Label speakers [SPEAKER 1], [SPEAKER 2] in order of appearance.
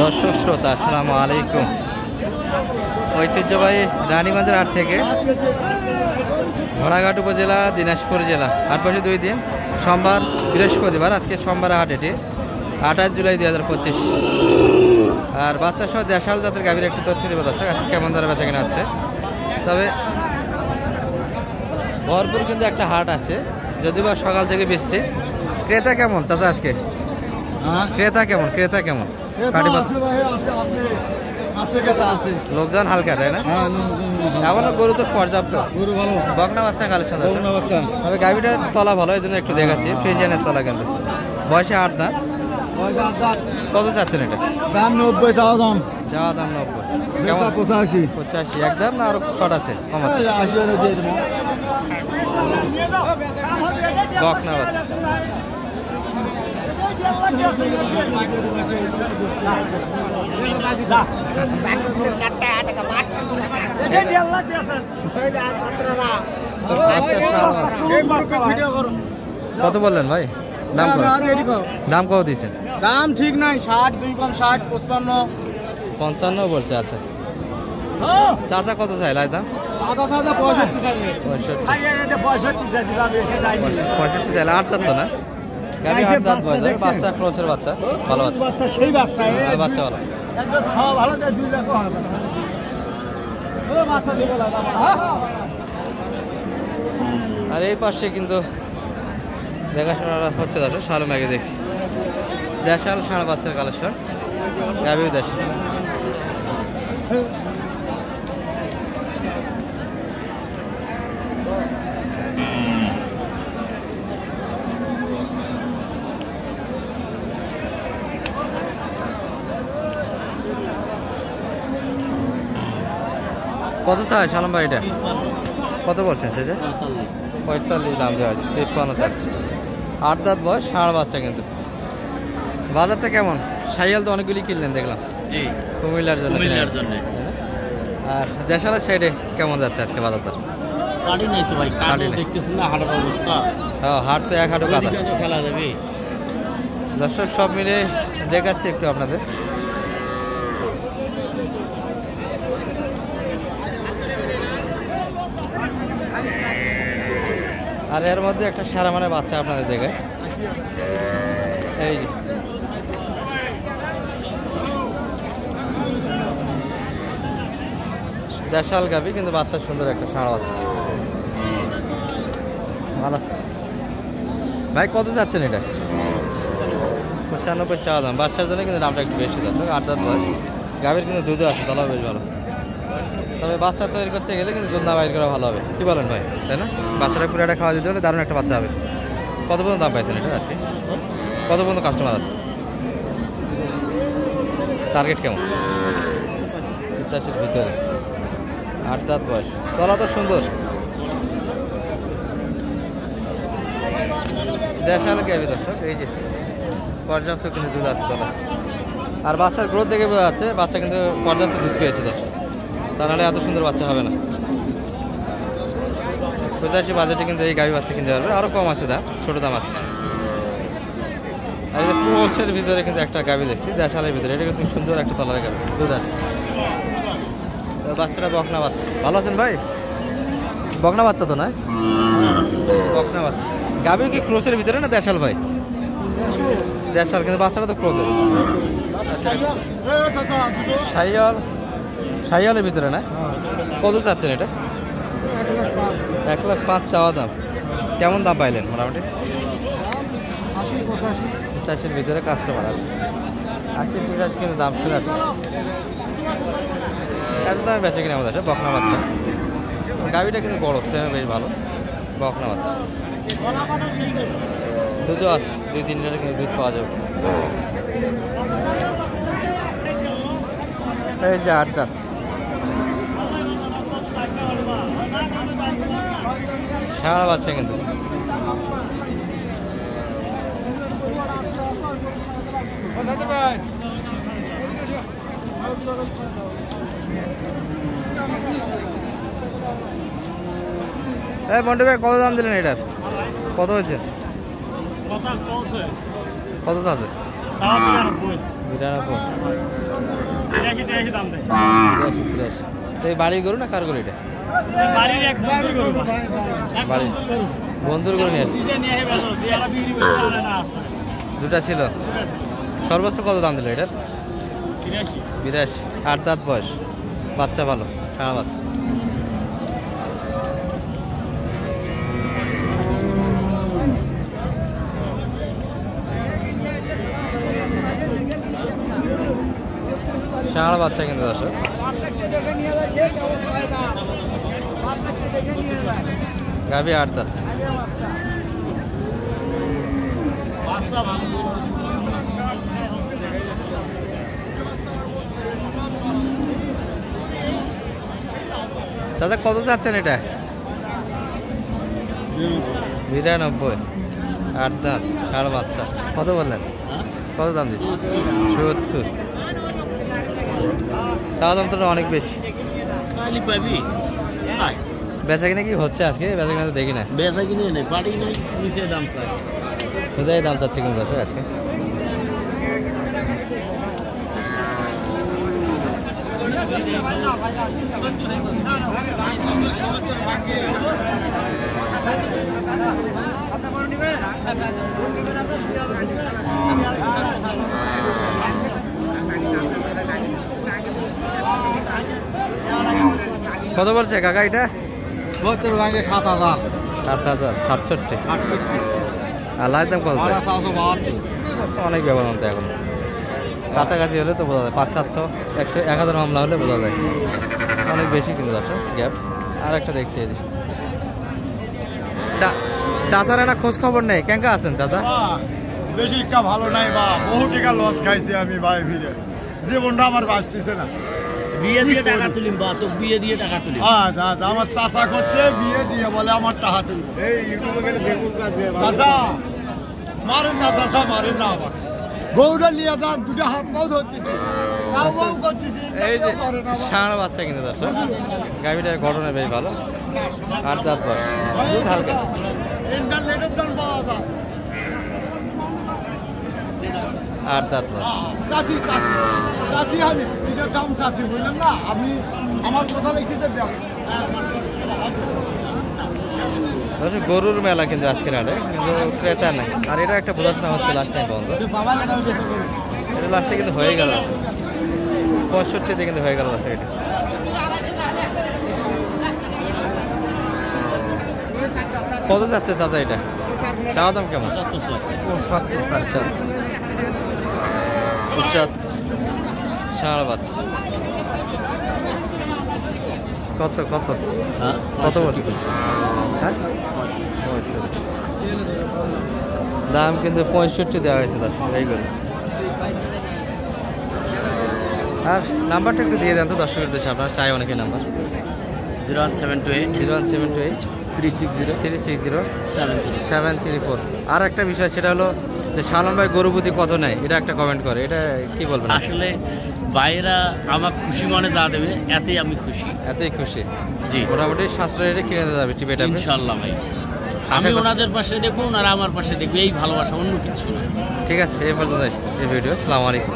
[SPEAKER 1] দর্শক শ্রোতা আসসালামু আলাইকুম। ঐতিহ্যবাহী রানীগঞ্জের হাট থেকে ঘোড়াঘাট উপজেলা দিনাজপুর জেলা হাট বসে 2 দিন, সোমবার বৃহস্পতিবার। আজকে সোমবার হাট, এটি 28 জুলাই 2025। আর বাচ্চা সহ দেশাল জাতের গাভীর একটু তথ্য দেবো দর্শক, আজকে কেমন ধরে বেচা কেনা হচ্ছে। তবে ভরপুর কিন্তু একটা হাট আছে, যদিও বা সকাল থেকে বৃষ্টি। ক্রেতা কেমন চাচা আজকে? ক্রেতা কেমন? লোকজন হালকা, তাই না? এখনো গরু তো পর্যাপ্ত, বকনা বাচ্চা কালেকশন আছে। তবে গাভীটার তলা ভালো, এই জন্য একটু দেখাচ্ছি। ফ্রিজিয়ানের তলা কিন্তু, বয়সে 8 দাঁত। কত চাচ্ছেন এটা?
[SPEAKER 2] দাম 90 চাওয়া দাম।
[SPEAKER 1] 90।
[SPEAKER 2] 85
[SPEAKER 1] একদম না আরো শর্ট আছে, কম আছে? বকনা বাচ্চা। কত বললেন ভাই? দাম কত দিচ্ছেন?
[SPEAKER 2] দাম ঠিক নাই, 60 2 কম 60 55
[SPEAKER 1] 55 বলছে। আচ্ছা চাচা কত চাই লাই দাম?
[SPEAKER 2] 65 চাই।
[SPEAKER 1] 65 চাইলে 8 দাঁত তো না? গাভী 8 দাঁত বয়স, বাচ্চা ক্রসের বাচ্চা, ভালো বাচ্চা,
[SPEAKER 2] সেই বাচ্চা
[SPEAKER 1] বাচ্চা ভালো।
[SPEAKER 2] একদম খাওয়া ভালো, 2 লাখ হবে। ও বাচ্চা দিবে না বাবা।
[SPEAKER 1] আর এই পাশে কিন্তু দেখাশোনা হচ্ছে দর্শক, শালু ম্যাগে দেখছি দেশাল ষাঁড় বাচ্চার কালেকশন, গাভীও দেশাল। কত চাই শালম ভাই এটা? কত বলছেন সেটা? 45 দাম দেওয়া আছে, 53 চাচ্ছে। 8 দাঁত বয়স, ষাঁড় বাচ্চা কিন্তু। বাজারটা কেমন? সাইয়াল তো অনেকগুলি কিনলেন দেখলাম, কুমিল্লার জন্য। আর দেশালের সাইডে কেমন যাচ্ছে আজকে বাজারটা? হাট তো এক হাঁটু কাদা। দর্শক সব মিলে দেখাচ্ছি একটু আপনাদের। আর এর মধ্যে একটা সারা মানে বাচ্চা আপনাদের দেখে, এই যে দেশাল গাভী কিন্তু বাচ্চা সুন্দর একটা ষাঁড় বাচ্চা, ভালো আছে। ভাই কত যাচ্ছেন এটা? 95 চাওয়া দাম। বাচ্চার জন্য কিন্তু দামটা একটু বেশি দর্শক। 8 দাঁত বয়স, গাভীর কিন্তু দুধও আছে, তলাও বেশ ভালো। তবে বাচ্চা তৈরি করতে গেলে কিন্তু দুধ না বাইর করা ভালো হবে, কি বলেন ভাই, তাই না? বাচ্চাটা পুরোটা খাওয়া দিতে হলে দারুণ একটা বাচ্চা হবে। কত পর্যন্ত দাম পাইছেন এটা আজকে? কত পর্যন্ত কাস্টমার আছে? টার্গেট কেমন? 85-এর ভিতরে। 8 দাঁত বয়স, তলা তো সুন্দর। দেশাল গাভী দর্শক, এই যে পর্যাপ্ত কিন্তু দুধ আছে তলা। আর বাচ্চার গ্রোথ দেখে বোঝা যাচ্ছে বাচ্চা কিন্তু পর্যাপ্ত দুধ পেয়েছে দর্শক, তা নাহলে এত সুন্দর বাচ্চা হবে না। 85 বাজেটে কিন্তু এই গাভী বাচ্চা কিনতে পারবে, আরও কম আছে দাম, ছোটো দাম আছে। আর এই যে ক্রসের ভিতরে কিন্তু একটা গাভী দেখছি দেশালের ভিতরে, এটা কিন্তু সুন্দর একটা তলার গাভী, দুধ আছে। বাচ্চাটা বকনা বাচ্চা, ভালো আছেন ভাই? বকনা বাচ্চা তো না? বকনা বাচ্চা। গাভী কি ক্রসের ভিতরে না দেশাল ভাই? দেশাল, কিন্তু বাচ্চাটা তো ক্রসের। সাইয়ালের ভিতরে না? কত চাচ্ছেন এটা? 1,05,000 চাওয়া দাম। কেমন দাম পাইলেন মোটামুটি? 85-এর ভিতরে কাস্টমার আছে। 80-85 কিন্তু দাম শোনাচ্ছে। এত দামে বেচে কিনা আমাদের বকনা বাচ্চা। গাভীটা কিন্তু বড়, ফ্রেমে বেশ ভালো, বকনা বাচ্চা। দুধও আছে, 2-3 লিটার কিন্তু দুধ পাওয়া যাবে। এই যে 8 দাঁত ষাঁড় বাচ্চা কিন্তু। এই মন্টু ভাই কত দাম দিলেন এটার? কত হয়েছে? কত আছে? 82
[SPEAKER 2] দাম দেয়
[SPEAKER 1] 83 তো এই বাড়ি গরু না কার গরু এটা?
[SPEAKER 2] বাড়ির এক বন্ধুর গরু
[SPEAKER 1] বাড়ি বন্ধুর গরু নিয়ে আসছে দুটা ছিল। সর্বোচ্চ কত দাম দিল এটার? 82 8 দাঁত বয়স, বাচ্চা ভালো, সারা বাচ্চা। ষাঁড় বাচ্চা কিন্তু দর্শক, গাভী 8 দাঁত। দাদা কত যাচ্ছেন এটা? 92 8 দাঁত, ষাঁড় বাচ্চা। কত বললেন? কত দাম দিচ্ছে? 70। চাওয়া দাম তো অনেক বেশি। বেচা কিনে কি হচ্ছে আজকে? বেচা কিনা তো দেখি না।
[SPEAKER 2] বেচা কিনে নেই, বাড়ি নেই, নিচে দাম চাই।
[SPEAKER 1] কোথায় দাম চাচ্ছে কিন্তু দর্শক আজকে? কত বলছে কাকা এটা?
[SPEAKER 2] 70,000
[SPEAKER 1] 7067। আর লাইট দাম কত? অনেক ব্যবধান তো এখন, কাছাকাছি হলে তো বোঝা যায়। 500-700 1000 মামলা হলে বোঝা যায়, অনেক বেশি কিন্তু দর্শক গ্যাপ। আর একটা দেখছি এই চাচার একটা খোঁজ খবর নেই, কেঙ্কা আছেন চাচা?
[SPEAKER 3] বেশি একটা ভালো নাই বা বহু টাকা লস খাইছি আমি ভাই, ভিড়ে জীবনটা আমার বাঁচতেছে না।
[SPEAKER 2] বিয়ে দিয়ে টাকা তুলিম বা তো বিয়ে দিয়ে টাকা তুলিম।
[SPEAKER 3] আচ্ছা আচ্ছা, আমার চাষা করছে বিয়ে দিয়ে, বলে আমার টাকা তুলব। এই ইউটিউবে গেলে দেখুন চাষা মারেন না, চাষা মারেন না। আমার বউটা নিয়ে যান, দুটো হাত পাও ধরতেছি,
[SPEAKER 1] এই যে ষাঁড় বাচ্চা কিন্তু দর্শক, গাভীটার ঘটনা বেশ ভালো। 8 দাঁত বয়স, দুধ হালকা।
[SPEAKER 3] ইন্টারনেটের দাম পাওয়া যায়।
[SPEAKER 1] 8 দাঁত বয়স।
[SPEAKER 3] চাষি চাষি চাষি, আমি যেটা দাম চাষি, বুঝলেন না? আমি আমার কথা লিখতেছে
[SPEAKER 1] দর্শক গরুর মেলা কিন্তু আজকের হাটে, কিন্তু ক্রেতা নেই। আর এটা একটা প্রদর্শন হচ্ছে লাস্ট টাইম পর্যন্ত, এটা লাস্টে কিন্তু হয়ে গেল 65-তে কিন্তু হয়ে গেল লাস্টে। এটা কত যাচ্ছে চাচা এটা? চাওয়া দাম কেমন? 75 ষাঁড় বাচ্চা। কত কত কত বলছে? হ্যাঁ, দাম কিন্তু 65 দেওয়া হয়েছে দর্শক এইগুলো। আর নাম্বারটা একটু দিয়ে দেন তো দর্শকের দেশে, আপনার চাই অনেকে নাম্বার।
[SPEAKER 2] 0172
[SPEAKER 1] 360
[SPEAKER 2] 734।
[SPEAKER 1] 734। আর একটা বিষয়, সেটা হলো যে শালম ভাই গরু প্রতি কত নেয়, এটা একটা কমেন্ট করে, এটা কি বলবেন?
[SPEAKER 2] আসলে বাইরা আমার খুশি মনে যা দেবে এতেই আমি খুশি,
[SPEAKER 1] এতই খুশি।
[SPEAKER 2] জি,
[SPEAKER 1] মোটামুটি সাশ্রয় রেটে কিনে দেওয়া যাবে টিপে টাপে
[SPEAKER 2] ইনশাআল্লাহ ভাই। আমি ওনাদের পাশে দেখবো, ওনারা আমার পাশে দেখবে, এই ভালোবাসা, অন্য কিছু না।
[SPEAKER 1] ঠিক আছে, এই পর্যন্ত এই ভিডিও। আসসালামু আলাইকুম।